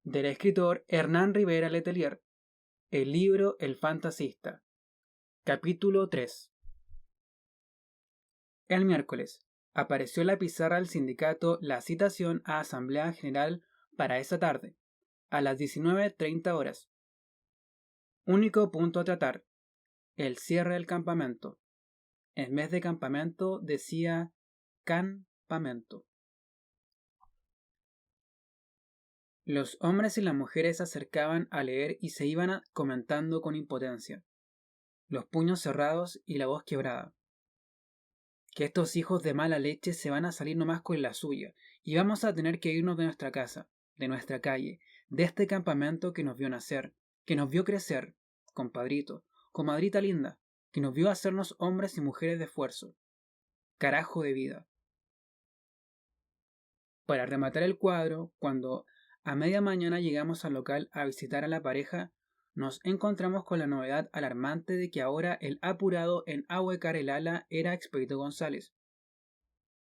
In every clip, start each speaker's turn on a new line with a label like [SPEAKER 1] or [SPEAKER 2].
[SPEAKER 1] del escritor Hernán Rivera Letelier. El libro El Fantasista. Capítulo 3. El miércoles apareció en la pizarra del sindicato la citación a Asamblea General para esa tarde, a las 19:30 horas. Único punto a tratar: el cierre del campamento. En vez de campamento decía campamento. Los hombres y las mujeres se acercaban a leer y se iban comentando con impotencia, los puños cerrados y la voz quebrada. Que estos hijos de mala leche se van a salir nomás con la suya, y vamos a tener que irnos de nuestra casa, de nuestra calle, de este campamento que nos vio nacer, que nos vio crecer, compadrito, comadrita linda, que nos vio hacernos hombres y mujeres de esfuerzo. Carajo de vida. Para rematar el cuadro, cuando a media mañana llegamos al local a visitar a la pareja, nos encontramos con la novedad alarmante de que ahora el apurado en ahuecar el ala era Expedito González.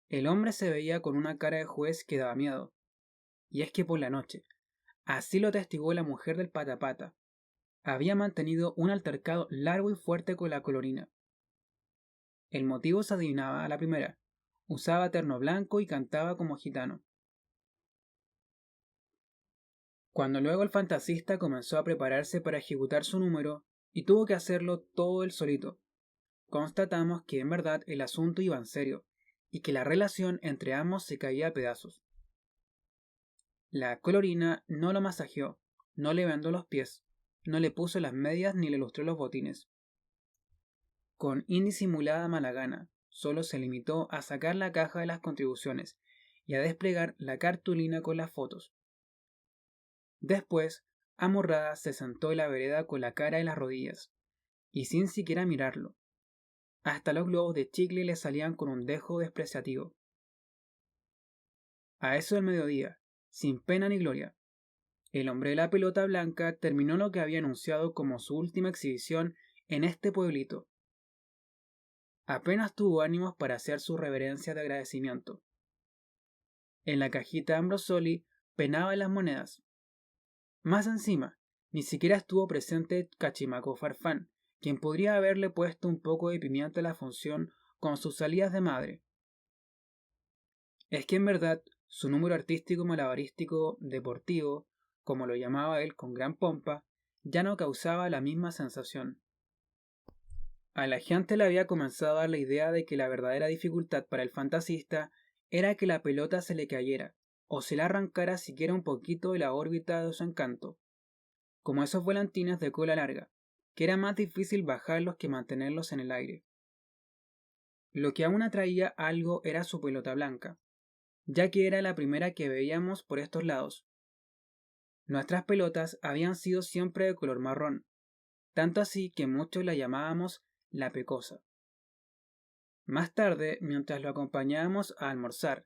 [SPEAKER 1] El hombre se veía con una cara de juez que daba miedo. Y es que por la noche, así lo atestiguó la mujer del patapata, había mantenido un altercado largo y fuerte con la colorina. El motivo se adivinaba a la primera: usaba terno blanco y cantaba como gitano. Cuando luego el fantasista comenzó a prepararse para ejecutar su número, y tuvo que hacerlo todo él solito, constatamos que en verdad el asunto iba en serio, y que la relación entre ambos se caía a pedazos. La colorina no lo masajeó, no le vendó los pies, no le puso las medias ni le lustró los botines. Con indisimulada mala gana, solo se limitó a sacar la caja de las contribuciones y a desplegar la cartulina con las fotos. Después, amorrada, se sentó en la vereda con la cara en las rodillas, y sin siquiera mirarlo. Hasta los globos de chicle le salían con un dejo despreciativo. A eso del mediodía, sin pena ni gloria, el hombre de la pelota blanca terminó lo que había anunciado como su última exhibición en este pueblito. Apenas tuvo ánimos para hacer su reverencia de agradecimiento. En la cajita de Ambrosoli penaban las monedas. Más encima, ni siquiera estuvo presente Cachimaco Farfán, quien podría haberle puesto un poco de pimienta a la función con sus salidas de madre. Es que en verdad, su número artístico malabarístico deportivo, como lo llamaba él con gran pompa, ya no causaba la misma sensación. A la gente le había comenzado a dar la idea de que la verdadera dificultad para el fantasista era que la pelota se le cayera, o se le arrancara siquiera un poquito de la órbita de su encanto, como esos volantines de cola larga, que era más difícil bajarlos que mantenerlos en el aire. Lo que aún atraía algo era su pelota blanca, ya que era la primera que veíamos por estos lados. Nuestras pelotas habían sido siempre de color marrón, tanto así que muchos la llamábamos la pecosa. Más tarde, mientras lo acompañábamos a almorzar,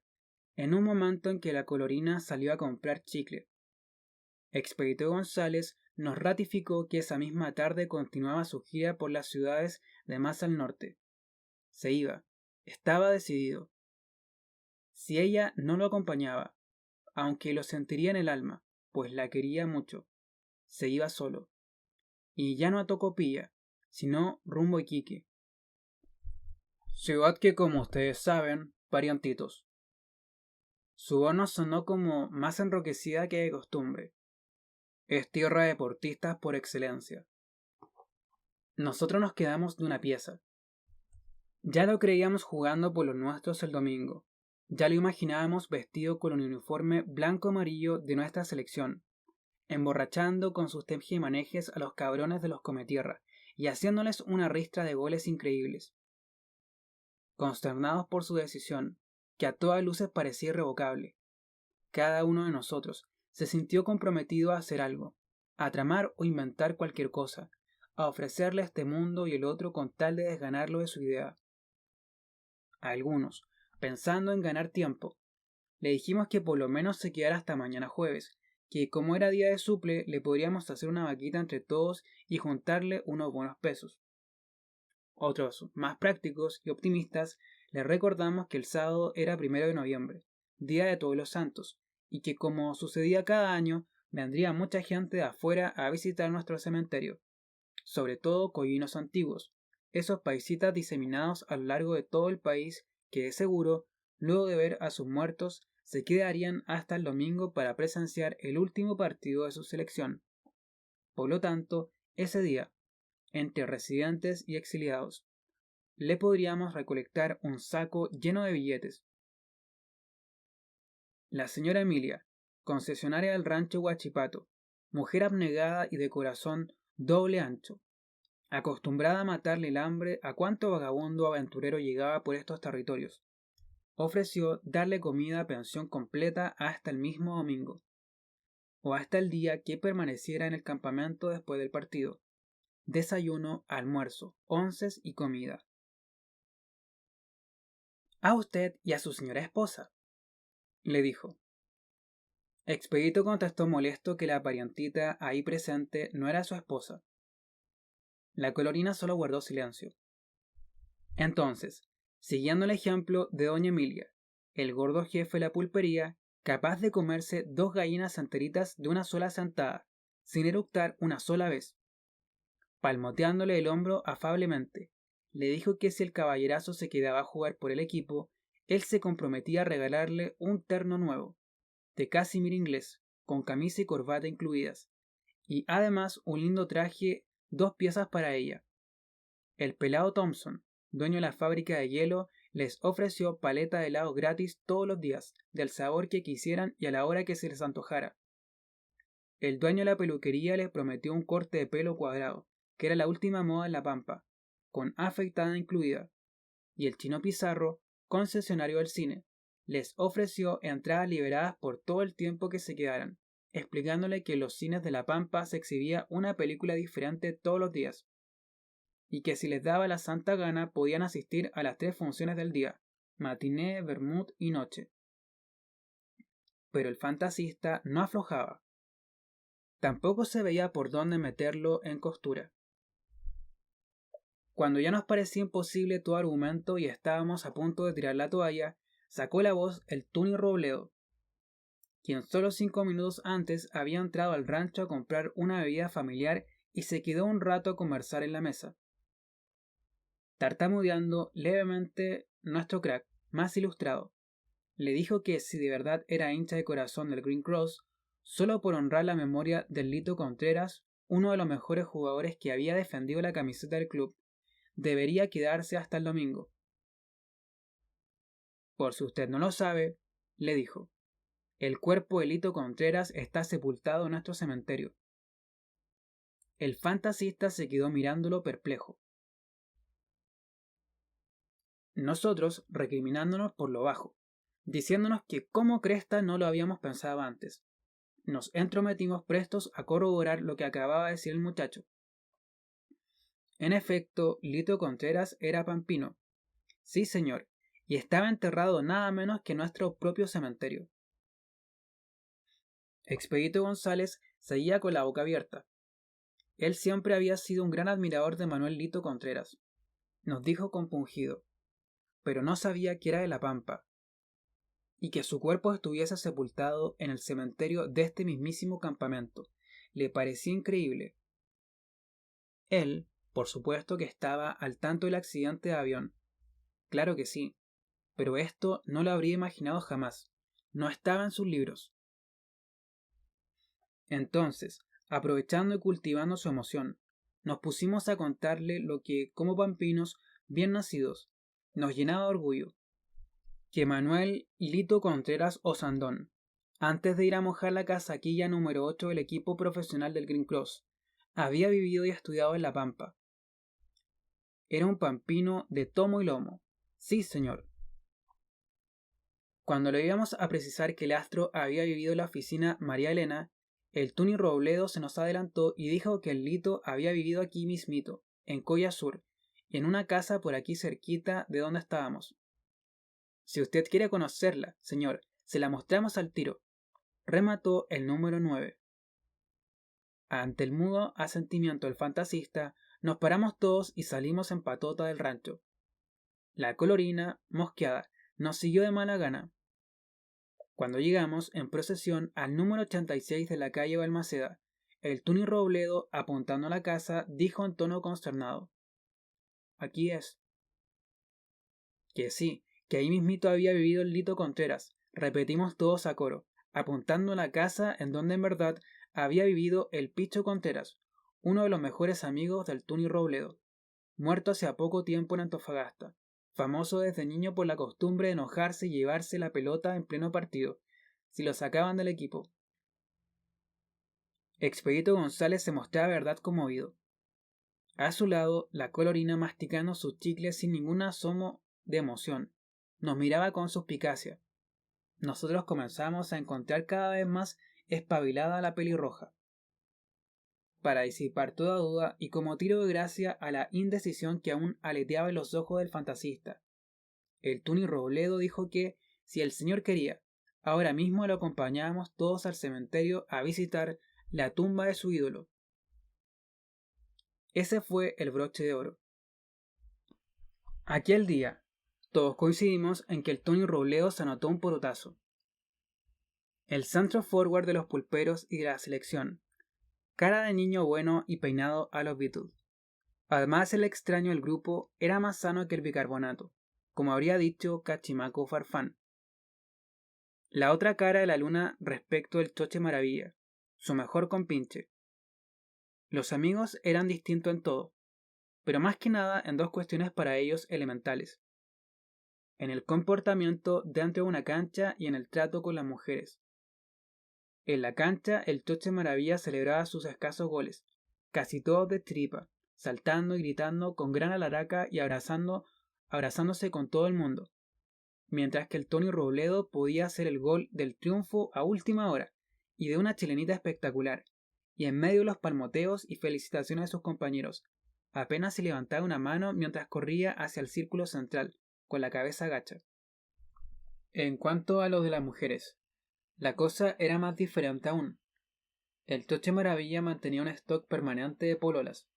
[SPEAKER 1] en un momento en que la colorina salió a comprar chicle, Expedito González nos ratificó que esa misma tarde continuaba su gira por las ciudades de más al norte. Se iba, estaba decidido. Si ella no lo acompañaba, aunque lo sentiría en el alma, pues la quería mucho, se iba solo. Y ya no a Tocopilla, sino rumbo a Iquique. Ciudad que, como ustedes saben, parientitos. Su voz nos sonó como más enroquecida que de costumbre. Es tierra de deportistas por excelencia. Nosotros nos quedamos de una pieza. Ya lo creíamos jugando por los nuestros el domingo. Ya lo imaginábamos vestido con un uniforme blanco-amarillo de nuestra selección, emborrachando con sus tejemanejes a los cabrones de los cometierra y haciéndoles una ristra de goles increíbles. Consternados por su decisión, que a todas luces parecía irrevocable, cada uno de nosotros se sintió comprometido a hacer algo, a tramar o inventar cualquier cosa, a ofrecerle a este mundo y el otro con tal de desganarlo de su idea. A algunos, pensando en ganar tiempo, le dijimos que por lo menos se quedara hasta mañana jueves, que como era día de suple le podríamos hacer una vaquita entre todos y juntarle unos buenos pesos. Otros, más prácticos y optimistas, le recordamos que el sábado era 1 de noviembre, día de Todos los Santos, y que como sucedía cada año, vendría mucha gente de afuera a visitar nuestro cementerio, sobre todo coyinos antiguos, esos paisitas diseminados a lo largo de todo el país que de seguro, luego de ver a sus muertos, se quedarían hasta el domingo para presenciar el último partido de su selección. Por lo tanto, ese día, entre residentes y exiliados, le podríamos recolectar un saco lleno de billetes. La señora Emilia, concesionaria del rancho Huachipato, mujer abnegada y de corazón doble ancho, acostumbrada a matarle el hambre a cuanto vagabundo aventurero llegaba por estos territorios, ofreció darle comida a pensión completa hasta el mismo domingo, o hasta el día que permaneciera en el campamento después del partido. Desayuno, almuerzo, onces y comida. A usted y a su señora esposa, le dijo. Expedito contestó molesto que la parientita ahí presente no era su esposa. La colorina solo guardó silencio. Entonces, siguiendo el ejemplo de doña Emilia, el gordo jefe de la pulpería, capaz de comerse 2 gallinas enteritas de una sola sentada, sin eructar una sola vez, palmoteándole el hombro afablemente, le dijo que si el caballerazo se quedaba a jugar por el equipo, él se comprometía a regalarle un terno nuevo, de casimir inglés, con camisa y corbata incluidas, y además un lindo traje 2 piezas para ella. El pelado Thompson, dueño de la fábrica de hielo, les ofreció paleta de helado gratis todos los días, del sabor que quisieran y a la hora que se les antojara. El dueño de la peluquería les prometió un corte de pelo cuadrado, que era la última moda en La Pampa, con afeitada incluida, y el chino Pizarro, concesionario del cine, les ofreció entradas liberadas por todo el tiempo que se quedaran, explicándole que en los cines de La Pampa se exhibía una película diferente todos los días, y que si les daba la santa gana podían asistir a las 3 funciones del día, matiné, vermut y noche. Pero el fantasista no aflojaba. Tampoco se veía por dónde meterlo en costura. Cuando ya nos parecía imposible todo argumento y estábamos a punto de tirar la toalla, sacó la voz el Tuni Robledo, quien solo 5 minutos antes había entrado al rancho a comprar una bebida familiar y se quedó un rato a conversar en la mesa. Tartamudeando levemente, nuestro crack, más ilustrado, le dijo que si de verdad era hincha de corazón del Green Cross, solo por honrar la memoria del Lito Contreras, uno de los mejores jugadores que había defendido la camiseta del club, debería quedarse hasta el domingo. Por si usted no lo sabe, le dijo, el cuerpo de Lito Contreras está sepultado en nuestro cementerio. El fantasista se quedó mirándolo perplejo. Nosotros recriminándonos por lo bajo, diciéndonos que cómo cresta no lo habíamos pensado antes. Nos entrometimos prestos a corroborar lo que acababa de decir el muchacho. En efecto, Lito Contreras era pampino. Sí, señor, y estaba enterrado nada menos que en nuestro propio cementerio. Expedito González seguía con la boca abierta. Él siempre había sido un gran admirador de Manuel Lito Contreras. Nos dijo compungido, pero no sabía que era de La Pampa, y que su cuerpo estuviese sepultado en el cementerio de este mismísimo campamento. Le parecía increíble. Él, por supuesto que estaba al tanto del accidente de avión. Claro que sí, pero esto no lo habría imaginado jamás. No estaba en sus libros. Entonces, aprovechando y cultivando su emoción, nos pusimos a contarle lo que, como pampinos bien nacidos, nos llenaba de orgullo. Que Manuel Lito Contreras Osandón, antes de ir a mojar la casaquilla número 8 del equipo profesional del Green Cross, había vivido y estudiado en La Pampa. Era un pampino de tomo y lomo. Sí, señor. Cuando le íbamos a precisar que el astro había vivido en la oficina María Elena, el Tuni Robledo se nos adelantó y dijo que el Lito había vivido aquí mismito, en Coya Sur, y en una casa por aquí cerquita de donde estábamos. Si usted quiere conocerla, señor, se la mostramos al tiro, remató el número 9. Ante el mudo asentimiento del fantasista, nos paramos todos y salimos en patota del rancho. La colorina, mosqueada, nos siguió de mala gana. Cuando llegamos en procesión al número 86 de la calle Balmaceda, el Tuni Robledo, apuntando a la casa, dijo en tono consternado: «Aquí es». Que sí, que ahí mismito había vivido el Lito Contreras, repetimos todos a coro, apuntando a la casa en donde en verdad había vivido el Picho Contreras, uno de los mejores amigos del Tuni Robledo, muerto hace poco tiempo en Antofagasta, famoso desde niño por la costumbre de enojarse y llevarse la pelota en pleno partido, si lo sacaban del equipo. Expedito González se mostraba verdad conmovido. A su lado, la colorina masticando sus chicles sin ningún asomo de emoción, nos miraba con suspicacia. Nosotros comenzamos a encontrar cada vez más espabilada a la pelirroja. Para disipar toda duda y como tiro de gracia a la indecisión que aún aleteaba en los ojos del fantasista, el Tuni Robledo dijo que, si el señor quería, ahora mismo lo acompañábamos todos al cementerio a visitar la tumba de su ídolo. Ese fue el broche de oro. Aquel día, todos coincidimos en que el Tony Robledo se anotó un porotazo. El centro forward de los pulperos y de la selección, cara de niño bueno y peinado a los Beatles. Además, el extraño del grupo era más sano que el bicarbonato, como habría dicho Cachimaco Farfán. La otra cara de la luna respecto del Choche Maravilla, su mejor compinche. Los amigos eran distintos en todo, pero más que nada en dos cuestiones para ellos elementales: en el comportamiento dentro de una cancha y en el trato con las mujeres. En la cancha, el Choche Maravilla celebraba sus escasos goles, casi todos de tripa, saltando y gritando con gran alaraca y abrazándose con todo el mundo, mientras que el Tony Robledo podía hacer el gol del triunfo a última hora y de una chilenita espectacular, y en medio de los palmoteos y felicitaciones de sus compañeros, apenas se levantaba una mano mientras corría hacia el círculo central, con la cabeza gacha. En cuanto a los de las mujeres, la cosa era más diferente aún. El Choche Maravilla mantenía un stock permanente de pololas,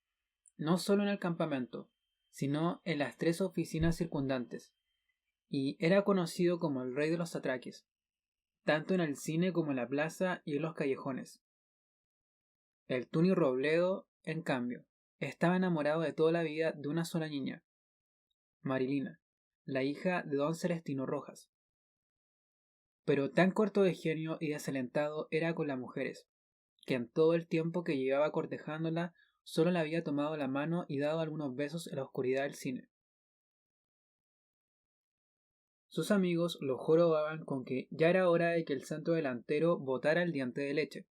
[SPEAKER 1] no solo en el campamento, sino en las 3 oficinas circundantes, y era conocido como el rey de los atraques, tanto en el cine como en la plaza y en los callejones. El Tuni Robledo, en cambio, estaba enamorado de toda la vida de una sola niña, Marilina, la hija de don Celestino Rojas. Pero tan corto de genio y desalentado era con las mujeres, que en todo el tiempo que llevaba cortejándola solo le había tomado la mano y dado algunos besos en la oscuridad del cine. Sus amigos lo jorobaban con que ya era hora de que el centro delantero botara el diente de leche.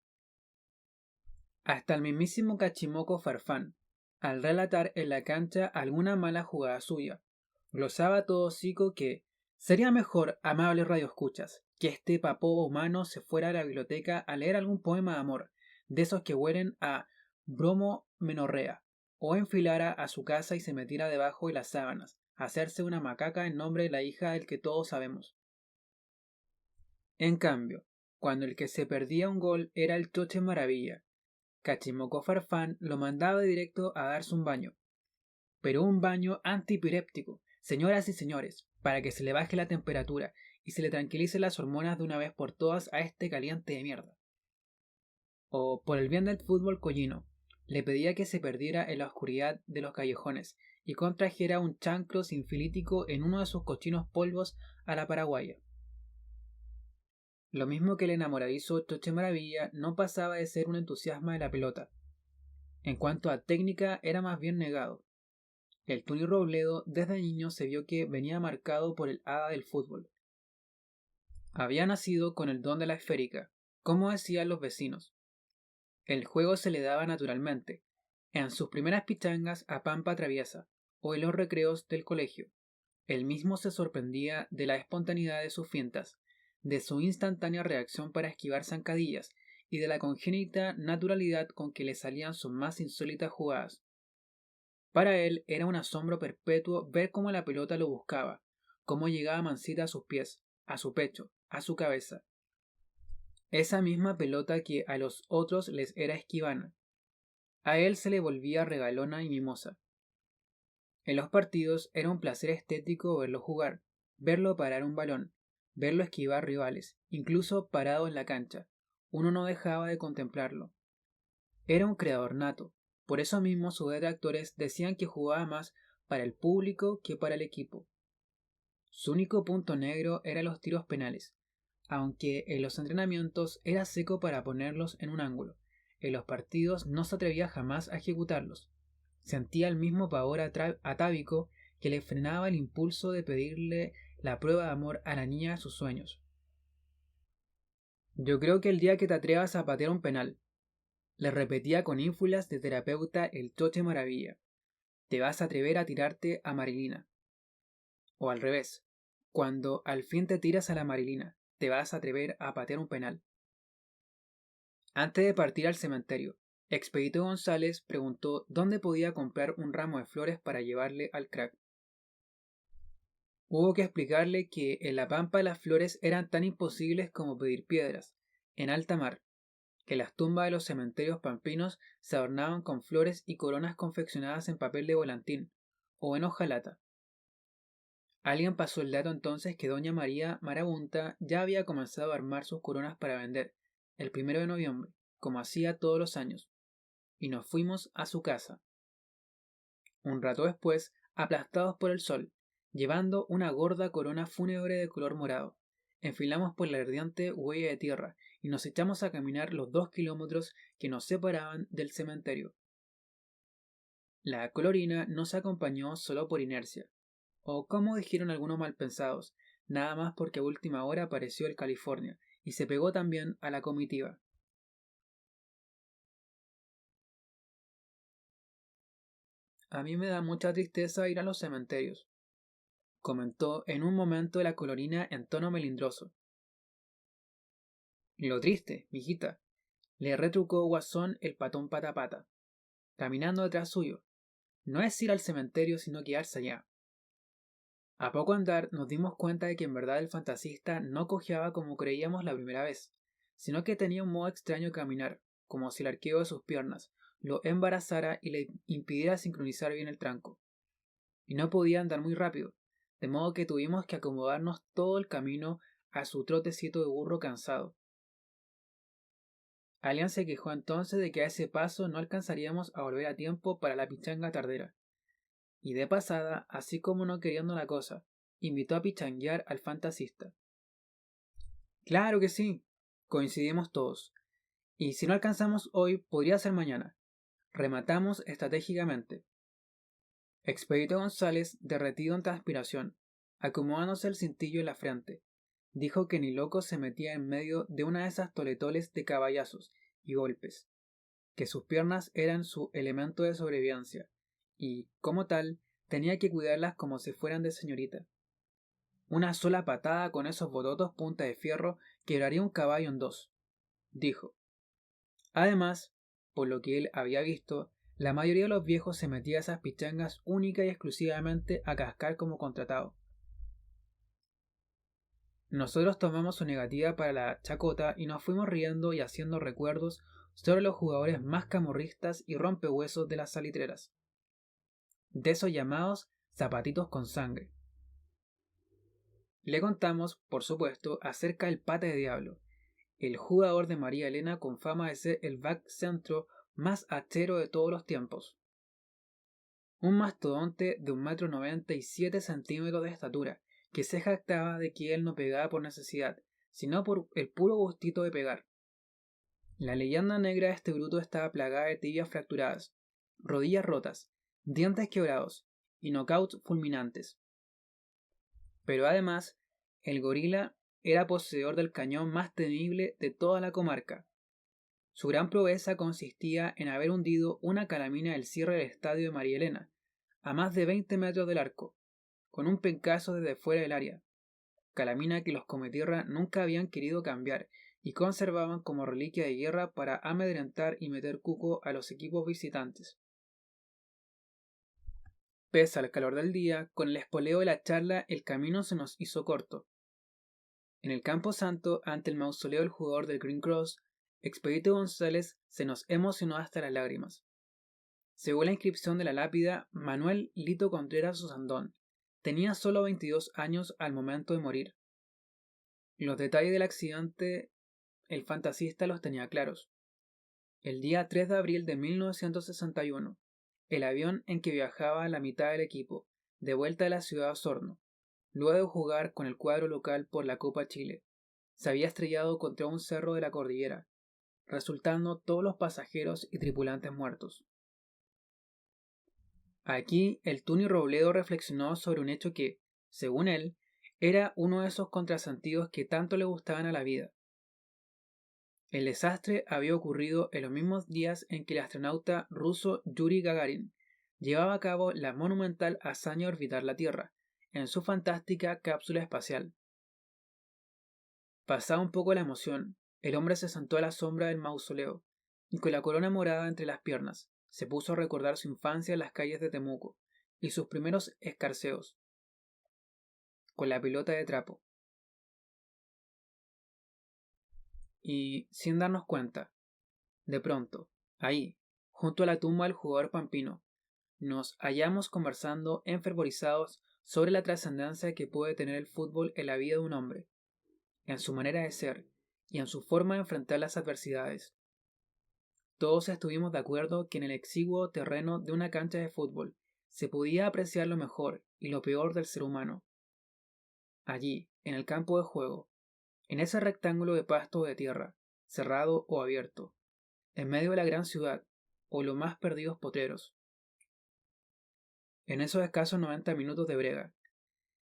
[SPEAKER 1] Hasta el mismísimo Cachimaco Farfán, al relatar en la cancha alguna mala jugada suya, glosaba todo hocico que sería mejor, amables radioescuchas, que este papo humano se fuera a la biblioteca a leer algún poema de amor, de esos que huelen a bromo menorrea, o enfilara a su casa y se metiera debajo de las sábanas, a hacerse una macaca en nombre de la hija del que todos sabemos. En cambio, cuando el que se perdía un gol era el Choche Maravilla, Cachimaco Farfán lo mandaba directo a darse un baño, pero un baño antipiréptico, señoras y señores, para que se le baje la temperatura y se le tranquilice las hormonas de una vez por todas a este caliente de mierda. O, por el bien del fútbol collino, le pedía que se perdiera en la oscuridad de los callejones y contrajera un chancro sinfilítico en uno de sus cochinos polvos a la paraguaya. Lo mismo que el enamoradizo Choche Maravilla no pasaba de ser un entusiasma de la pelota. En cuanto a técnica, era más bien negado. El Tuni Robledo desde niño se vio que venía marcado por el hada del fútbol. Había nacido con el don de la esférica, como decían los vecinos. El juego se le daba naturalmente, en sus primeras pichangas a pampa traviesa, o en los recreos del colegio. Él mismo se sorprendía de la espontaneidad de sus fintas, de su instantánea reacción para esquivar zancadillas, y de la congénita naturalidad con que le salían sus más insólitas jugadas. Para él era un asombro perpetuo ver cómo la pelota lo buscaba, cómo llegaba mansita a sus pies, a su pecho, a su cabeza. Esa misma pelota que a los otros les era esquivana. A él se le volvía regalona y mimosa. En los partidos era un placer estético verlo jugar, verlo parar un balón, verlo esquivar rivales, incluso parado en la cancha. Uno no dejaba de contemplarlo. Era un creador nato. Por eso mismo sus detractores decían que jugaba más para el público que para el equipo. Su único punto negro eran los tiros penales, aunque en los entrenamientos era seco para ponerlos en un ángulo. En los partidos no se atrevía jamás a ejecutarlos. Sentía el mismo pavor atávico que le frenaba el impulso de pedirle la prueba de amor a la niña de sus sueños. Yo creo que el día que te atrevas a patear un penal, le repetía con ínfulas de terapeuta el Choche Maravilla, te vas a atrever a tirarte a Marilina. O al revés, cuando al fin te tiras a la Marilina, te vas a atrever a patear un penal. Antes de partir al cementerio, Expedito González preguntó dónde podía comprar un ramo de flores para llevarle al crack. Hubo que explicarle que en la pampa las flores eran tan imposibles como pedir piedras, en alta mar, que las tumbas de los cementerios pampinos se adornaban con flores y coronas confeccionadas en papel de volantín o en hojalata. Alguien pasó el dato entonces que doña María Marabunta ya había comenzado a armar sus coronas para vender, el 1 de noviembre, como hacía todos los años, y nos fuimos a su casa. Un rato después, aplastados por el sol, llevando una gorda corona fúnebre de color morado, enfilamos por la ardiente huella de tierra y nos echamos a caminar los 2 kilómetros que nos separaban del cementerio. La colorina nos acompañó solo por inercia, o como dijeron algunos malpensados, nada más porque a última hora apareció el California y se pegó también a la comitiva. A mí me da mucha tristeza ir a los cementerios, comentó en un momento la colorina en tono melindroso. Lo triste, mijita, le retrucó Guasón el patón Patapata, caminando detrás suyo. No es ir al cementerio sino quedarse allá. A poco andar nos dimos cuenta de que en verdad el fantasista no cojeaba como creíamos la primera vez, sino que tenía un modo extraño de caminar, como si el arqueo de sus piernas lo embarazara y le impidiera sincronizar bien el tranco. Y no podía andar muy rápido, de modo que tuvimos que acomodarnos todo el camino a su trotecito de burro cansado. Alian se quejó entonces de que a ese paso no alcanzaríamos a volver a tiempo para la pichanga tardera, y de pasada, así como no queriendo la cosa, invitó a pichanguear al fantasista. Claro que sí, coincidimos todos, y si no alcanzamos hoy, podría ser mañana. Rematamos estratégicamente. Expedito González, derretido en transpiración, acomodándose el cintillo en la frente, dijo que ni loco se metía en medio de una de esas toletoles de caballazos y golpes, que sus piernas eran su elemento de sobrevivencia, y, como tal, tenía que cuidarlas como si fueran de señorita. Una sola patada con esos bototos punta de fierro quebraría un caballo en dos, dijo. Además, por lo que él había visto, la mayoría de los viejos se metía a esas pichangas única y exclusivamente a cascar como contratado. Nosotros tomamos su negativa para la chacota y nos fuimos riendo y haciendo recuerdos sobre los jugadores más camorristas y rompehuesos de las salitreras, de esos llamados zapatitos con sangre. Le contamos, por supuesto, acerca del Pata de Diablo, el jugador de María Elena con fama de ser el back centro más hachero de todos los tiempos. Un mastodonte de 1,97 m de estatura, que se jactaba de que él no pegaba por necesidad, sino por el puro gustito de pegar. La leyenda negra de este bruto estaba plagada de tibias fracturadas, rodillas rotas, dientes quebrados y knockouts fulminantes. Pero además, el gorila era poseedor del cañón más temible de toda la comarca. Su gran proeza consistía en haber hundido una calamina del cierre del estadio de María Elena, a más de 20 metros del arco, con un pencazo desde fuera del área, calamina que los cometierra nunca habían querido cambiar y conservaban como reliquia de guerra para amedrentar y meter cuco a los equipos visitantes. Pese al calor del día, con el espoleo de la charla el camino se nos hizo corto. En el Campo Santo, ante el mausoleo del jugador del Green Cross, Expedito González se nos emocionó hasta las lágrimas. Según la inscripción de la lápida, Manuel Lito Contreras Osandón tenía solo 22 años al momento de morir. Los detalles del accidente el fantasista los tenía claros. El día 3 de abril de 1961, el avión en que viajaba la mitad del equipo, de vuelta a la ciudad de Osorno, luego de jugar con el cuadro local por la Copa Chile, se había estrellado contra un cerro de la cordillera, resultando todos los pasajeros y tripulantes muertos. Aquí el Tuni Robledo reflexionó sobre un hecho que, según él, era uno de esos contrasentidos que tanto le gustaban a la vida. El desastre había ocurrido en los mismos días en que el astronauta ruso Yuri Gagarin llevaba a cabo la monumental hazaña de orbitar la Tierra, en su fantástica cápsula espacial. Pasada un poco la emoción, el hombre se sentó a la sombra del mausoleo, y con la corona morada entre las piernas, se puso a recordar su infancia en las calles de Temuco, y sus primeros escarceos, con la pelota de trapo. Y, sin darnos cuenta, de pronto, ahí, junto a la tumba del jugador pampino, nos hallamos conversando enfervorizados sobre la trascendencia que puede tener el fútbol en la vida de un hombre, en su manera de ser y en su forma de enfrentar las adversidades. Todos estuvimos de acuerdo que en el exiguo terreno de una cancha de fútbol se podía apreciar lo mejor y lo peor del ser humano. Allí, en el campo de juego, en ese rectángulo de pasto o de tierra, cerrado o abierto, en medio de la gran ciudad, o los más perdidos potreros. En esos escasos 90 minutos de brega,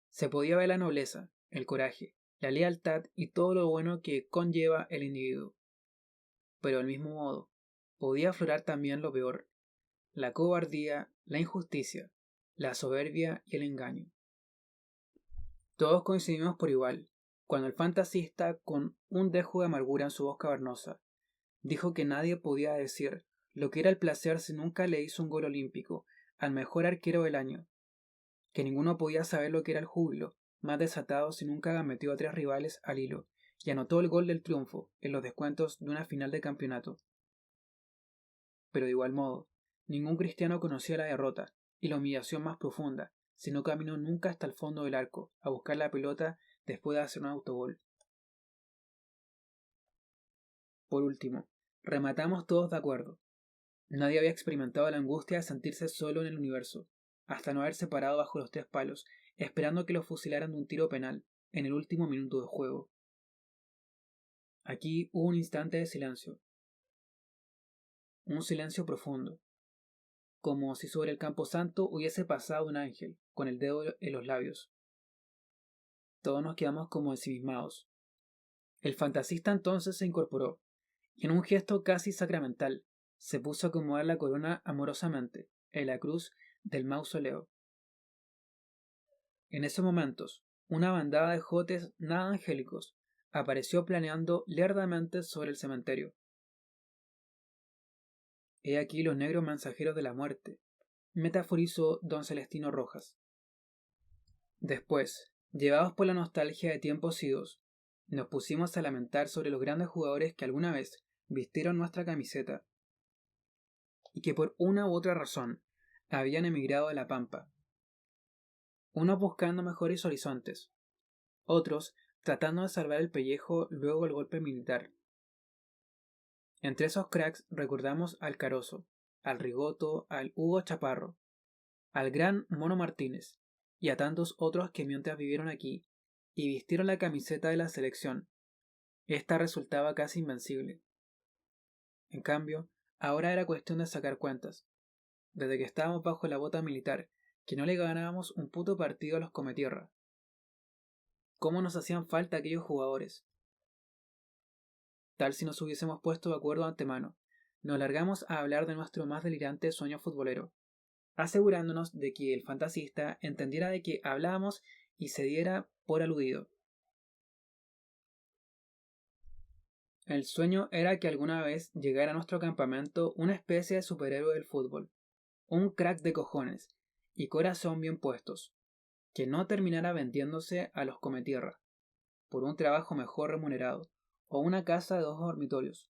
[SPEAKER 1] se podía ver la nobleza, el coraje, la lealtad y todo lo bueno que conlleva el individuo. Pero del mismo modo, podía aflorar también lo peor, la cobardía, la injusticia, la soberbia y el engaño. Todos coincidimos por igual, cuando el fantasista, con un dejo de amargura en su voz cavernosa, dijo que nadie podía decir lo que era el placer si nunca le hizo un gol olímpico al mejor arquero del año, que ninguno podía saber lo que era el júbilo, más desatado si nunca gambeteó a 3 rivales al hilo y anotó el gol del triunfo en los descuentos de una final de campeonato. Pero de igual modo, ningún cristiano conocía la derrota y la humillación más profunda, si no caminó nunca hasta el fondo del arco a buscar la pelota después de hacer un autogol. Por último, rematamos todos de acuerdo. Nadie había experimentado la angustia de sentirse solo en el universo, hasta no haberse parado bajo los 3 palos, esperando que lo fusilaran de un tiro penal en el último minuto de juego. Aquí hubo un instante de silencio, un silencio profundo, como si sobre el camposanto hubiese pasado un ángel, con el dedo en los labios. Todos nos quedamos como ensimismados. El fantasista entonces se incorporó, y en un gesto casi sacramental, se puso a acomodar la corona amorosamente en la cruz del mausoleo. En esos momentos, una bandada de jotes nada angélicos apareció planeando lerdamente sobre el cementerio. He aquí los negros mensajeros de la muerte, metaforizó don Celestino Rojas. Después, llevados por la nostalgia de tiempos idos, nos pusimos a lamentar sobre los grandes jugadores que alguna vez vistieron nuestra camiseta y que por una u otra razón habían emigrado a la Pampa. Unos buscando mejores horizontes, otros tratando de salvar el pellejo luego del golpe militar. Entre esos cracks recordamos al Caroso, al Rigoto, al Hugo Chaparro, al gran Mono Martínez y a tantos otros que mientras vivieron aquí y vistieron la camiseta de la selección, esta resultaba casi invencible. En cambio, ahora era cuestión de sacar cuentas. Desde que estábamos bajo la bota militar, que no le ganábamos un puto partido a los cometierra. ¿Cómo nos hacían falta aquellos jugadores? Tal si nos hubiésemos puesto de acuerdo de antemano, nos largamos a hablar de nuestro más delirante sueño futbolero, asegurándonos de que el fantasista entendiera de qué hablábamos y se diera por aludido. El sueño era que alguna vez llegara a nuestro campamento una especie de superhéroe del fútbol, un crack de cojones y corazón bien puestos, que no terminara vendiéndose a los cometierra, por un trabajo mejor remunerado, o una casa de 2 dormitorios.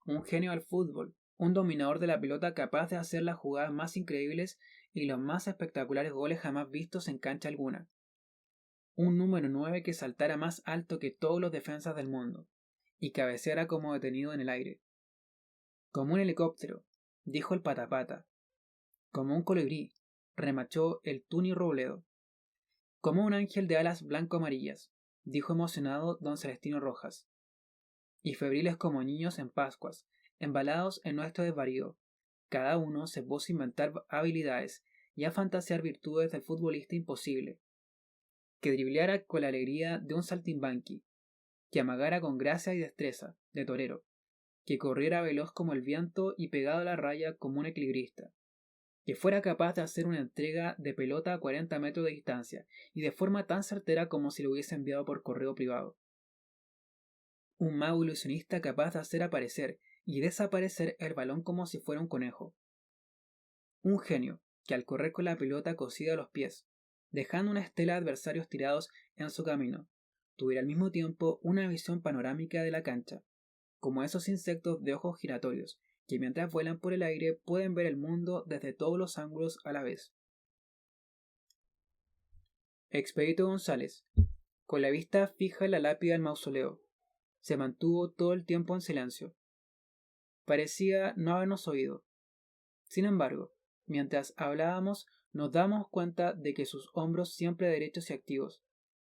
[SPEAKER 1] Un genio al fútbol, un dominador de la pelota capaz de hacer las jugadas más increíbles y los más espectaculares goles jamás vistos en cancha alguna. un número 9 que saltara más alto que todos los defensas del mundo, y cabeceara como detenido en el aire. Como un helicóptero, dijo el Patapata. Como un colibrí, remachó el Tuni Robledo. Como un ángel de alas blanco-amarillas, dijo emocionado don Celestino Rojas. Y febriles como niños en Pascuas, embalados en nuestro desvarío, cada uno se puso a inventar habilidades y a fantasear virtudes del futbolista imposible, que dribleara con la alegría de un saltimbanqui, que amagara con gracia y destreza de torero, que corriera veloz como el viento y pegado a la raya como un equilibrista, que fuera capaz de hacer una entrega de pelota a 40 metros de distancia y de forma tan certera como si lo hubiese enviado por correo privado. Un mago ilusionista capaz de hacer aparecer y desaparecer el balón como si fuera un conejo. Un genio que al correr con la pelota cosida a los pies, dejando una estela de adversarios tirados en su camino, tuviera al mismo tiempo una visión panorámica de la cancha, como esos insectos de ojos giratorios, que mientras vuelan por el aire pueden ver el mundo desde todos los ángulos a la vez. Expedito González, con la vista fija en la lápida del mausoleo, se mantuvo todo el tiempo en silencio. Parecía no habernos oído. Sin embargo, mientras hablábamos, nos damos cuenta de que sus hombros, siempre derechos y activos,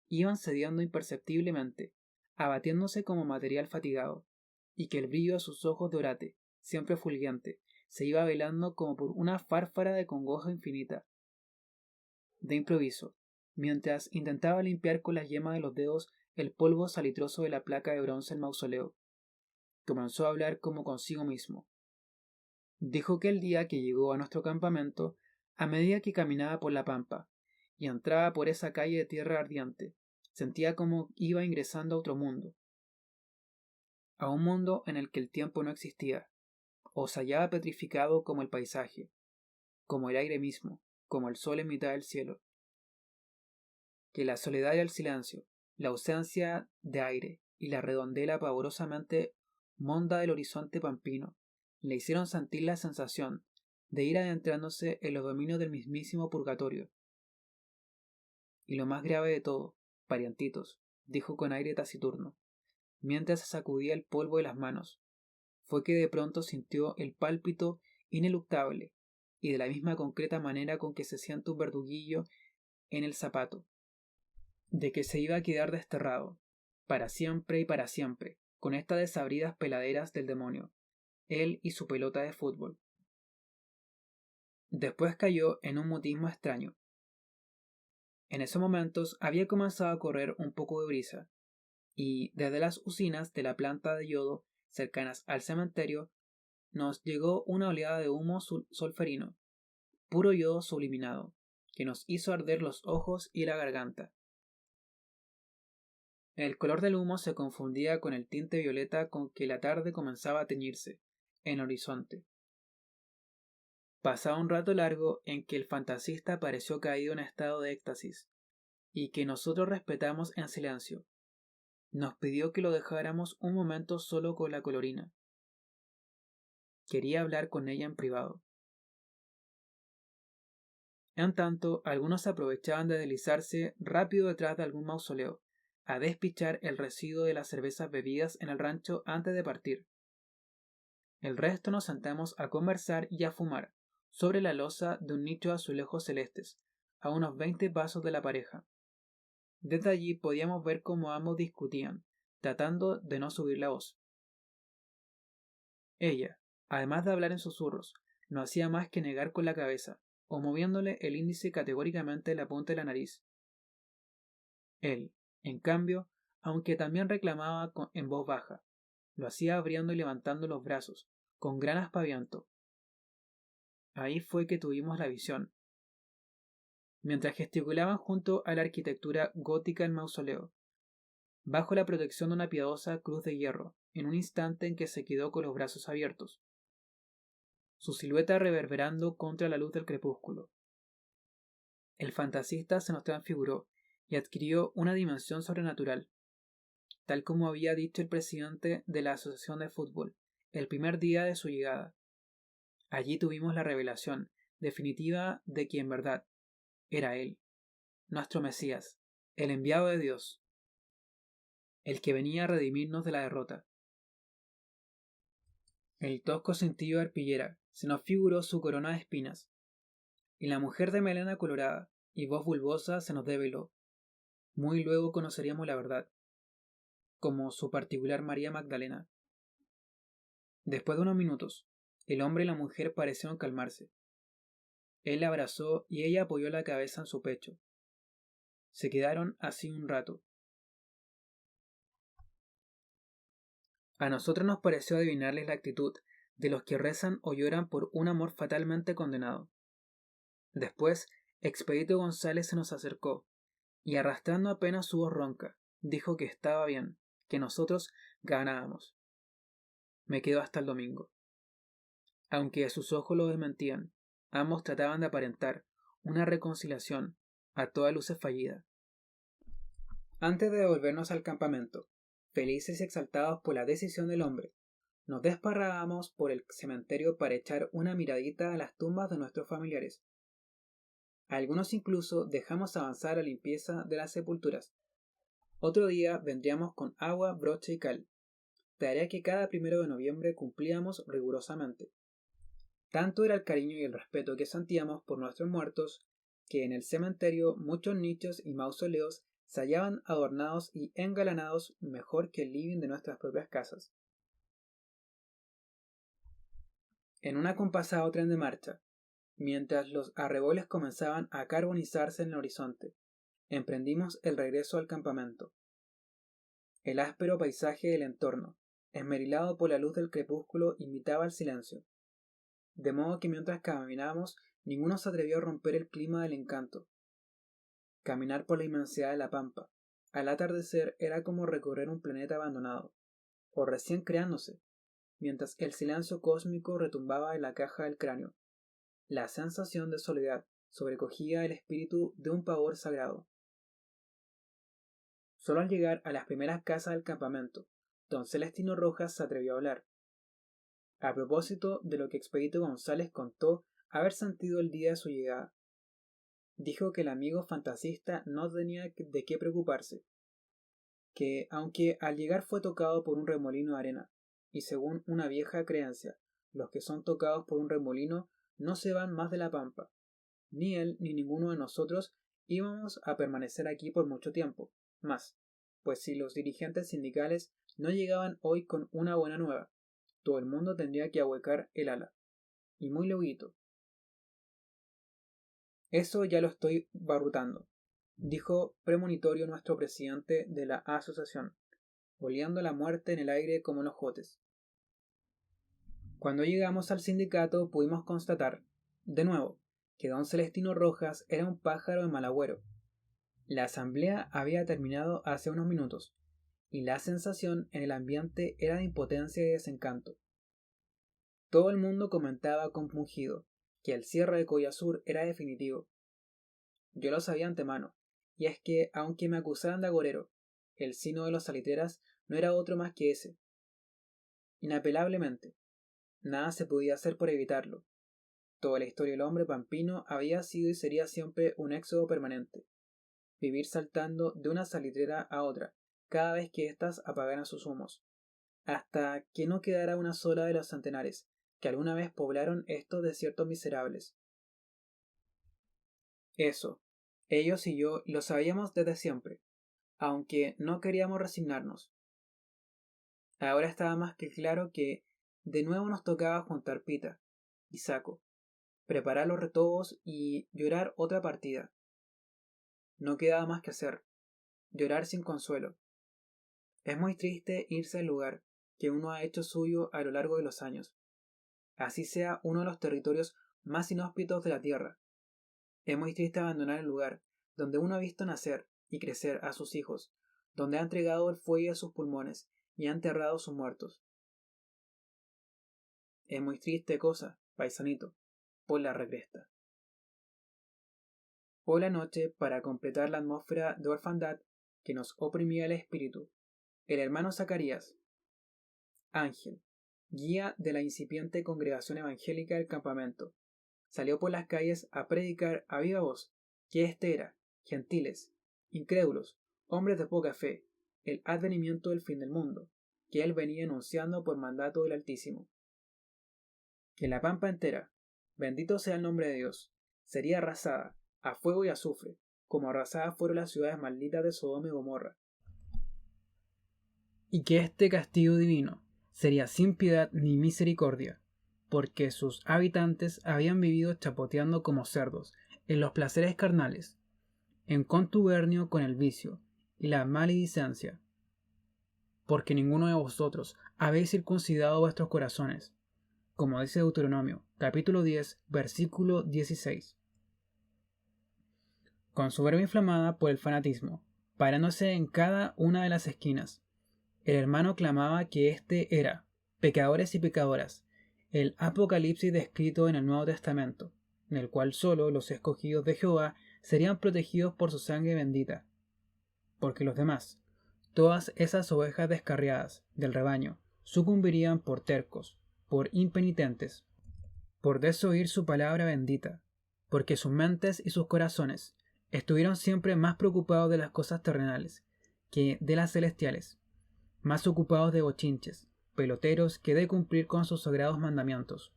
[SPEAKER 1] iban cediendo imperceptiblemente, abatiéndose como material fatigado, y que el brillo de sus ojos de orate, siempre fulgente, se iba velando como por una fárfara de congoja infinita. De improviso, mientras intentaba limpiar con las yemas de los dedos el polvo salitroso de la placa de bronce del mausoleo, comenzó a hablar como consigo mismo. Dijo que el día que llegó a nuestro campamento, a medida que caminaba por la pampa y entraba por esa calle de tierra ardiente, sentía como iba ingresando a otro mundo, a un mundo en el que el tiempo no existía, o se hallaba petrificado como el paisaje, como el aire mismo, como el sol en mitad del cielo, que la soledad y el silencio, la ausencia de aire y la redondela pavorosamente monda del horizonte pampino le hicieron sentir la sensación de ir adentrándose en los dominios del mismísimo purgatorio. Y lo más grave de todo, parientitos, dijo con aire taciturno, mientras se sacudía el polvo de las manos, fue que de pronto sintió el pálpito ineluctable, y de la misma concreta manera con que se siente un verduguillo en el zapato, de que se iba a quedar desterrado, para siempre, con estas desabridas peladeras del demonio, él y su pelota de fútbol. Después cayó en un mutismo extraño. En esos momentos había comenzado a correr un poco de brisa, y desde las usinas de la planta de yodo cercanas al cementerio nos llegó una oleada de humo solferino, puro yodo subliminado, que nos hizo arder los ojos y la garganta. El color del humo se confundía con el tinte violeta con que la tarde comenzaba a teñirse en el horizonte. Pasaba un rato largo en que el fantasista pareció caído en estado de éxtasis, y que nosotros respetamos en silencio. Nos pidió que lo dejáramos un momento solo con la colorina. Quería hablar con ella en privado. En tanto, algunos aprovechaban de deslizarse rápido detrás de algún mausoleo, a despichar el residuo de las cervezas bebidas en el rancho antes de partir. El resto nos sentamos a conversar y a fumar, sobre la losa de un nicho de azulejos celestes, a unos 20 pasos de la pareja. Desde allí podíamos ver cómo ambos discutían, tratando de no subir la voz. Ella, además de hablar en susurros, no hacía más que negar con la cabeza, o moviéndole el índice categóricamente en la punta de la nariz. Él, en cambio, aunque también reclamaba en voz baja, lo hacía abriendo y levantando los brazos, con gran aspaviento. Ahí fue que tuvimos la visión. Mientras gesticulaban junto a la arquitectura gótica del mausoleo, bajo la protección de una piadosa cruz de hierro, en un instante en que se quedó con los brazos abiertos, su silueta reverberando contra la luz del crepúsculo. El fantasista se nos transfiguró y adquirió una dimensión sobrenatural, tal como había dicho el presidente de la Asociación de Fútbol, el primer día de su llegada. Allí tuvimos la revelación definitiva de que en verdad era él, nuestro Mesías, el enviado de Dios, el que venía a redimirnos de la derrota. El tosco cintillo de arpillera se nos figuró su corona de espinas, y la mujer de melena colorada y voz bulbosa se nos develó. Muy luego conoceríamos la verdad, como su particular María Magdalena. Después de unos minutos, el hombre y la mujer parecieron calmarse. Él la abrazó y ella apoyó la cabeza en su pecho. Se quedaron así un rato. A nosotros nos pareció adivinarles la actitud de los que rezan o lloran por un amor fatalmente condenado. Después, Expedito González se nos acercó, y arrastrando apenas su voz ronca, dijo que estaba bien, que nosotros ganábamos. Me quedo hasta el domingo. Aunque sus ojos lo desmentían, ambos trataban de aparentar una reconciliación, a todas luces fallida. Antes de devolvernos al campamento, felices y exaltados por la decisión del hombre, nos desparrábamos por el cementerio para echar una miradita a las tumbas de nuestros familiares. Algunos incluso dejamos avanzar la limpieza de las sepulturas. Otro día vendríamos con agua, brocha y cal, tarea que cada 1 de noviembre cumplíamos rigurosamente. Tanto era el cariño y el respeto que sentíamos por nuestros muertos, que en el cementerio muchos nichos y mausoleos se hallaban adornados y engalanados mejor que el living de nuestras propias casas. En un acompasado tren de marcha, mientras los arreboles comenzaban a carbonizarse en el horizonte, emprendimos el regreso al campamento. El áspero paisaje del entorno, esmerilado por la luz del crepúsculo, imitaba el silencio, de modo que mientras caminábamos ninguno se atrevió a romper el clima del encanto. Caminar por la inmensidad de la pampa, al atardecer, era como recorrer un planeta abandonado, o recién creándose, mientras el silencio cósmico retumbaba en la caja del cráneo. La sensación de soledad sobrecogía el espíritu de un pavor sagrado. Solo al llegar a las primeras casas del campamento, don Celestino Rojas se atrevió a hablar. A propósito de lo que Expedito González contó haber sentido el día de su llegada, dijo que el amigo fantasista no tenía de qué preocuparse, que aunque al llegar fue tocado por un remolino de arena, y según una vieja creencia, los que son tocados por un remolino no se van más de la pampa, ni él ni ninguno de nosotros íbamos a permanecer aquí por mucho tiempo más, pues si los dirigentes sindicales no llegaban hoy con una buena nueva, todo el mundo tendría que ahuecar el ala, y muy lueguito. Eso ya lo estoy barrutando, dijo premonitorio nuestro presidente de la asociación, oleando la muerte en el aire como los jotes. Cuando llegamos al sindicato pudimos constatar, de nuevo, que don Celestino Rojas era un pájaro de mal agüero. La asamblea había terminado hace unos minutos, y la sensación en el ambiente era de impotencia y desencanto. Todo el mundo comentaba compungido que el cierre de Collazur era definitivo. Yo lo sabía antemano, y es que, aunque me acusaran de agorero, el sino de los salitreras no era otro más que ese. Inapelablemente, nada se podía hacer por evitarlo. Toda la historia del hombre pampino había sido y sería siempre un éxodo permanente. Vivir saltando de una salitrera a otra, cada vez que éstas apagaran sus humos, hasta que no quedara una sola de los centenares que alguna vez poblaron estos desiertos miserables. Eso, ellos y yo lo sabíamos desde siempre, aunque no queríamos resignarnos. Ahora estaba más que claro que de nuevo nos tocaba juntar pita y saco, preparar los retobos y llorar otra partida. No quedaba más que hacer, llorar sin consuelo. Es muy triste irse al lugar que uno ha hecho suyo a lo largo de los años, así sea uno de los territorios más inhóspitos de la tierra. Es muy triste abandonar el lugar donde uno ha visto nacer y crecer a sus hijos, donde ha entregado el fuelle a sus pulmones y ha enterrado sus muertos. Es muy triste cosa, paisanito, por la regresta. Por la noche, para completar la atmósfera de orfandad que nos oprimía el espíritu, el hermano Zacarías, ángel, guía de la incipiente congregación evangélica del campamento, salió por las calles a predicar a viva voz que este era, gentiles, incrédulos, hombres de poca fe, el advenimiento del fin del mundo, que él venía anunciando por mandato del Altísimo. Que la pampa entera, bendito sea el nombre de Dios, sería arrasada a fuego y azufre, como arrasadas fueron las ciudades malditas de Sodoma y Gomorra. Y que este castigo divino sería sin piedad ni misericordia, porque sus habitantes habían vivido chapoteando como cerdos en los placeres carnales, en contubernio con el vicio y la maledicencia, porque ninguno de vosotros habéis circuncidado vuestros corazones, como dice Deuteronomio, capítulo 10, versículo 16. Con su verba inflamada por el fanatismo, parándose en cada una de las esquinas, el hermano clamaba que este era, pecadores y pecadoras, el Apocalipsis descrito en el Nuevo Testamento, en el cual sólo los escogidos de Jehová serían protegidos por su sangre bendita, porque los demás, todas esas ovejas descarriadas del rebaño, sucumbirían por tercos, por impenitentes, por desoír su palabra bendita, porque sus mentes y sus corazones estuvieron siempre más preocupados de las cosas terrenales que de las celestiales, más ocupados de bochinches, peloteros que de cumplir con sus sagrados mandamientos.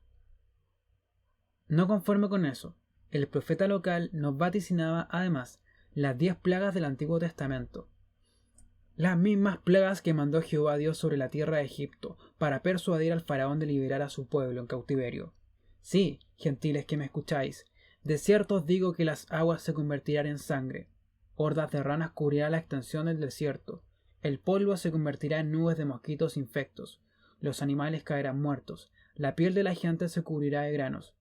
[SPEAKER 1] No conforme con eso, el profeta local nos vaticinaba además las 10 plagas del Antiguo Testamento, las mismas plagas que mandó Jehová Dios sobre la tierra de Egipto para persuadir al faraón de liberar a su pueblo en cautiverio. Sí, gentiles que me escucháis, de cierto os digo que las aguas se convertirán en sangre, hordas de ranas cubrirán la extensión del desierto, el polvo se convertirá en nubes de mosquitos infectos, los animales caerán muertos, la piel de la gente se cubrirá de granos,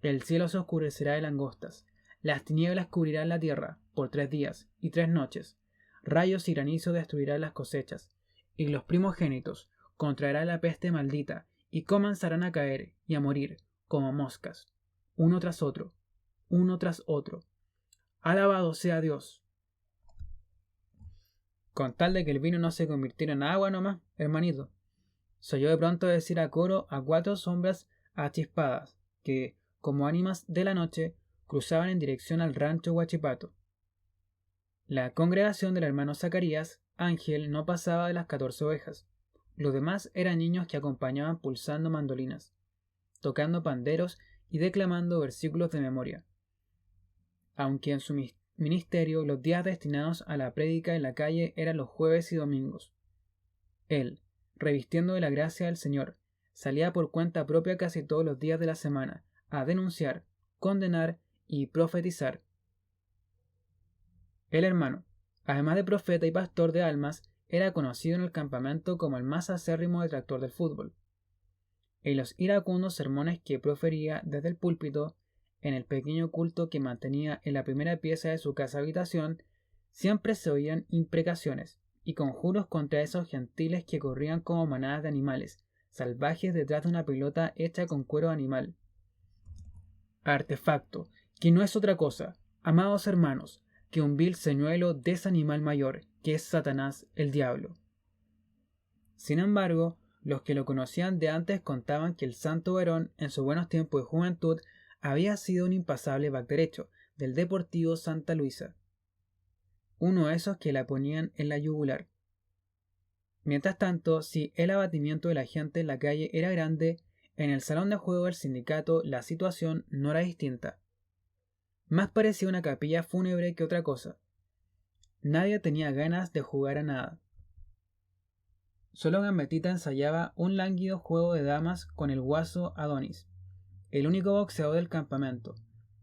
[SPEAKER 1] el cielo se oscurecerá de langostas, las tinieblas cubrirán la tierra por 3 días y 3 noches, rayos y granizo destruirán las cosechas, y los primogénitos contraerán la peste maldita, y comenzarán a caer y a morir como moscas, uno tras otro, uno tras otro. Alabado sea Dios. Con tal de que el vino no se convirtiera en agua nomás, hermanito, se oyó de pronto decir a coro a 4 sombras achispadas, que, como ánimas de la noche, cruzaban en dirección al rancho Huachipato. La congregación del hermano Zacarías, Ángel, no pasaba de las 14 ovejas. Los demás eran niños que acompañaban pulsando mandolinas, tocando panderos y declamando versículos de memoria. Aunque en su ministerio los días destinados a la prédica en la calle eran los jueves y domingos. Él, revistiendo de la gracia del Señor, salía por cuenta propia casi todos los días de la semana a denunciar, condenar y profetizar. El hermano, además de profeta y pastor de almas, era conocido en el campamento como el más acérrimo detractor del fútbol. En los iracundos sermones que profería desde el púlpito, en el pequeño culto que mantenía en la primera pieza de su casa habitación, siempre se oían imprecaciones y conjuros contra esos gentiles que corrían como manadas de animales salvajes detrás de una pelota hecha con cuero animal. Artefacto, que no es otra cosa, amados hermanos, que un vil señuelo de ese animal mayor, que es Satanás el diablo. Sin embargo, los que lo conocían de antes contaban que el santo varón, en sus buenos tiempos de juventud, había sido un impasable back derecho del Deportivo Santa Luisa, uno de esos que la ponían en la yugular. Mientras tanto, si el abatimiento de la gente en la calle era grande, en el salón de juego del sindicato la situación no era distinta. Más parecía una capilla fúnebre que otra cosa. Nadie tenía ganas de jugar a nada. Solo Gambetita ensayaba un lánguido juego de damas con el guaso Adonis, el único boxeador del campamento,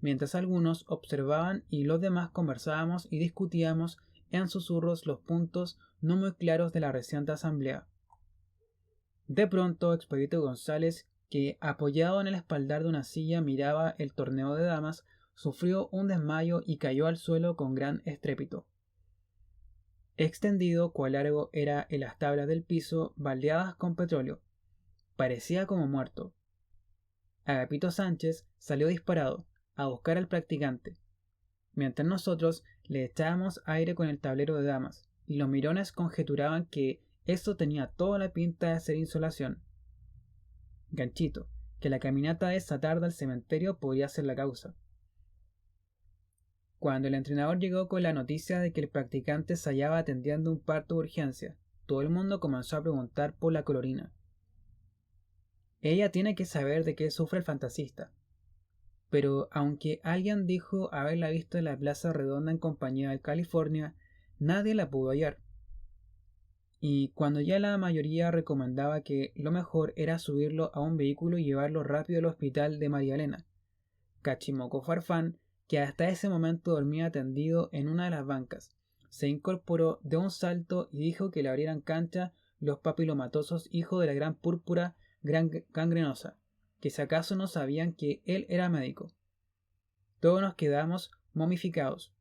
[SPEAKER 1] mientras algunos observaban y los demás conversábamos y discutíamos en susurros los puntos no muy claros de la reciente asamblea. De pronto, Expedito González, que apoyado en el espaldar de una silla miraba el torneo de damas, sufrió un desmayo y cayó al suelo con gran estrépito. Extendido cuál largo era en las tablas del piso baldeadas con petróleo. Parecía como muerto. Agapito Sánchez salió disparado a buscar al practicante, mientras nosotros le echábamos aire con el tablero de damas, y los mirones conjeturaban que eso tenía toda la pinta de ser insolación. Ganchito, que la caminata de esa tarde al cementerio podía ser la causa. Cuando el entrenador llegó con la noticia de que el practicante se hallaba atendiendo un parto de urgencia, todo el mundo comenzó a preguntar por la colorina. Ella tiene que saber de qué sufre el fantasista. Pero aunque alguien dijo haberla visto en la Plaza Redonda en compañía del California, nadie la pudo hallar. Y cuando ya la mayoría recomendaba que lo mejor era subirlo a un vehículo y llevarlo rápido al hospital de María Elena, Cachimoco Farfán, que hasta ese momento dormía tendido en una de las bancas, se incorporó de un salto y dijo que le abrieran cancha los papilomatosos hijos de la gran púrpura gangrenosa, que si acaso no sabían que él era médico. Todos nos quedamos momificados.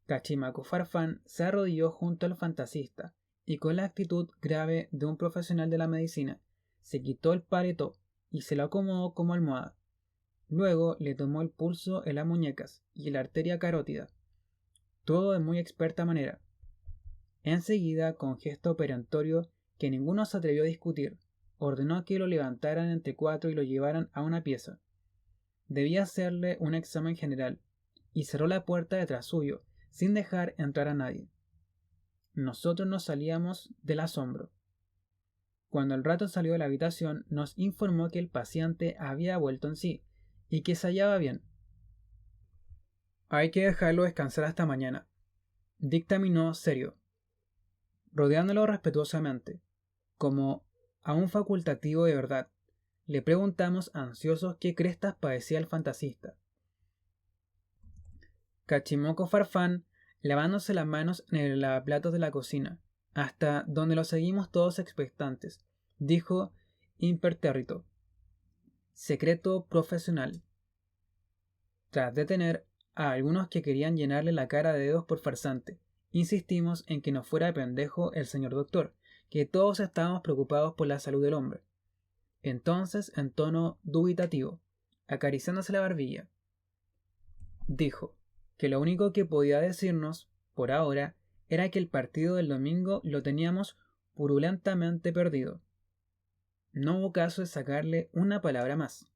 [SPEAKER 1] Cachimaco Farfán se arrodilló junto al fantasista y con la actitud grave de un profesional de la medicina, se quitó el paletó y se lo acomodó como almohada. Luego le tomó el pulso en las muñecas y la arteria carótida, todo de muy experta manera. Enseguida, con gesto perentorio que ninguno se atrevió a discutir, ordenó que lo levantaran entre cuatro y lo llevaran a una pieza. Debía hacerle un examen general, y cerró la puerta detrás suyo, sin dejar entrar a nadie. Nosotros nos salíamos del asombro. Cuando el rato salió de la habitación, nos informó que el paciente había vuelto en sí, y que se hallaba bien. Hay que dejarlo descansar hasta mañana, dictaminó serio, rodeándolo respetuosamente, como a un facultativo de verdad. Le preguntamos ansiosos qué crestas padecía el fantasista. Cachimoco Farfán, lavándose las manos en el lavaplatos de la cocina, hasta donde lo seguimos todos expectantes, dijo impertérrito: secreto profesional. Tras detener a algunos que querían llenarle la cara de dedos por farsante, insistimos en que no fuera de pendejo el señor doctor, que todos estábamos preocupados por la salud del hombre. Entonces, en tono dubitativo, acariciándose la barbilla, dijo que lo único que podía decirnos, por ahora, era que el partido del domingo lo teníamos purulentamente perdido. No hubo caso de sacarle una palabra más.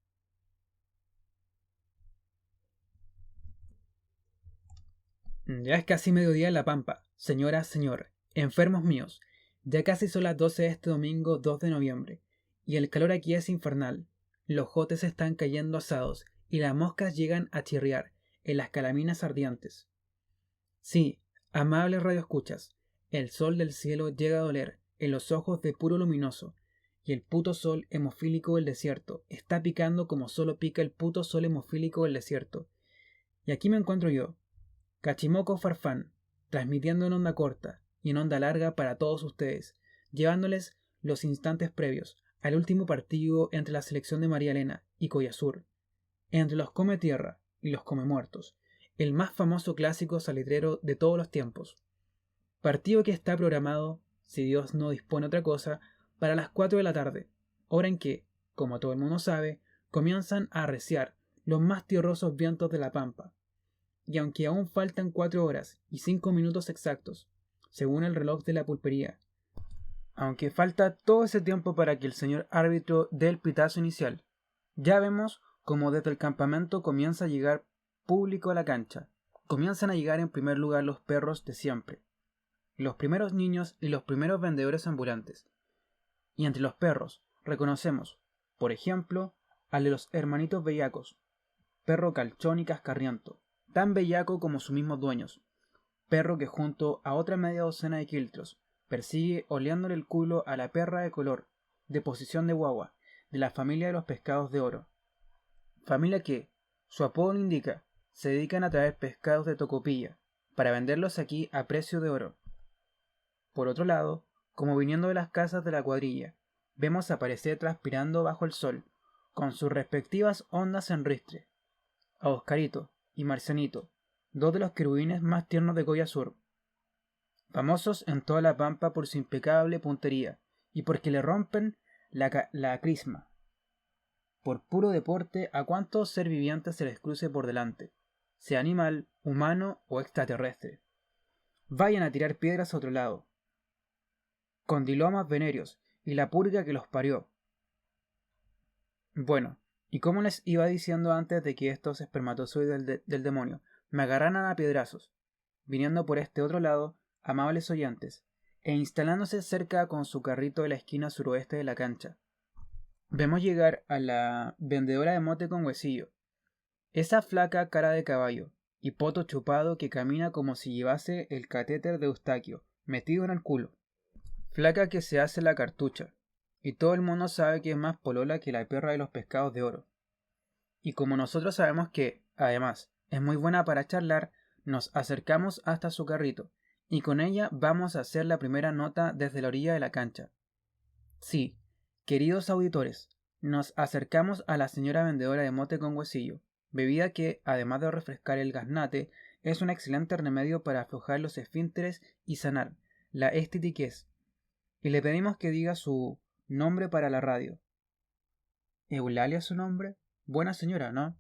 [SPEAKER 1] Ya es casi mediodía en La Pampa, señora, señor, enfermos míos. Ya casi son las 12 de este domingo 2 de noviembre, y el calor aquí es infernal. Los jotes están cayendo asados, y las moscas llegan a chirriar en las calaminas ardientes. Sí, amables radioescuchas, el sol del cielo llega a doler en los ojos de puro luminoso, y el puto sol hemofílico del desierto está picando como solo pica el puto sol hemofílico del desierto. Y aquí me encuentro yo, Cachimoco Farfán, transmitiendo en onda corta y en onda larga para todos ustedes, llevándoles los instantes previos al último partido entre la selección de María Elena y Collazur, entre los come tierra y los come muertos, el más famoso clásico salitrero de todos los tiempos. Partido que está programado, si Dios no dispone otra cosa, para las 4 de la tarde, hora en que, como todo el mundo sabe, comienzan a arreciar los más tierrosos vientos de la pampa. Y aunque aún faltan 4 horas y 5 minutos exactos, según el reloj de la pulpería, aunque falta todo ese tiempo para que el señor árbitro dé el pitazo inicial, ya vemos como desde el campamento comienza a llegar público a la cancha. Comienzan a llegar en primer lugar los perros de siempre, los primeros niños y los primeros vendedores ambulantes. Y entre los perros reconocemos, por ejemplo, al de los hermanitos bellacos, perro calchón y cascarriento, tan bellaco como sus mismos dueños, perro que junto a otra media docena de quiltros persigue oleándole el culo a la perra de color, de posición de guagua, de la familia de los pescados de oro. Familia que, su apodo lo indica, se dedican a traer pescados de Tocopilla, para venderlos aquí a precio de oro. Por otro lado, como viniendo de las casas de la cuadrilla, vemos aparecer transpirando bajo el sol, con sus respectivas ondas en ristre, a Oscarito y Marcianito, dos de los querubines más tiernos de Collazur, famosos en toda la pampa por su impecable puntería y porque le rompen la crisma, por puro deporte, a cuanto ser viviente se les cruce por delante, sea animal, humano o extraterrestre. Vayan a tirar piedras a otro lado. Condilomas venéreos y la purga que los parió. Bueno, y como les iba diciendo antes de que estos espermatozoides del demonio me agarraran a piedrazos, viniendo por este otro lado amables oyentes, e instalándose cerca con su carrito de la esquina suroeste de la cancha. Vemos llegar a la vendedora de mote con huesillo, esa flaca cara de caballo y poto chupado que camina como si llevase el catéter de Eustaquio metido en el culo. Flaca que se hace la cartucha, y todo el mundo sabe que es más polola que la perra de los pescados de oro. Y como nosotros sabemos que, además, es muy buena para charlar, nos acercamos hasta su carrito, y con ella vamos a hacer la primera nota desde la orilla de la cancha. Sí, queridos auditores, nos acercamos a la señora vendedora de mote con huesillo, bebida que, además de refrescar el gaznate, es un excelente remedio para aflojar los esfínteres y sanar la estitiquez. Y le pedimos que diga su nombre para la radio. ¿Eulalia es su nombre? Buena señora, ¿no?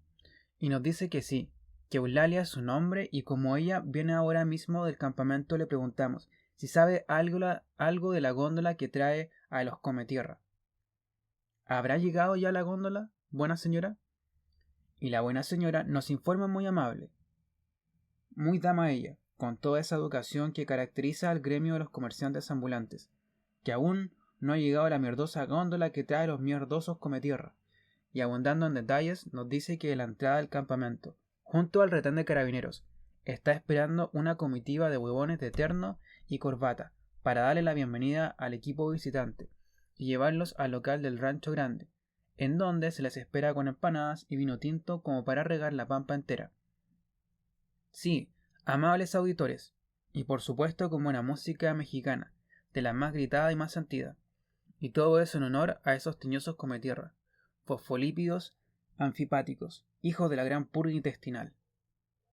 [SPEAKER 1] Y nos dice que sí, que Eulalia es su nombre, y como ella viene ahora mismo del campamento, le preguntamos si sabe algo de la góndola que trae a los cometierra. ¿Habrá llegado ya la góndola, buena señora? Y la buena señora nos informa muy amable. Muy dama ella, con toda esa educación que caracteriza al gremio de los comerciantes ambulantes, que aún no ha llegado la mierdosa góndola que trae a los mierdosos cometierra, y abundando en detalles nos dice que la entrada del campamento, junto al retén de carabineros, está esperando una comitiva de huevones de terno y corbata para darle la bienvenida al equipo visitante y llevarlos al local del Rancho Grande, en donde se les espera con empanadas y vino tinto como para regar la pampa entera. Sí, amables auditores, y por supuesto con buena música mexicana, de la más gritada y más sentida, y todo eso en honor a esos tiñosos cometierra, fosfolípidos, anfipáticos, hijos de la gran purga intestinal.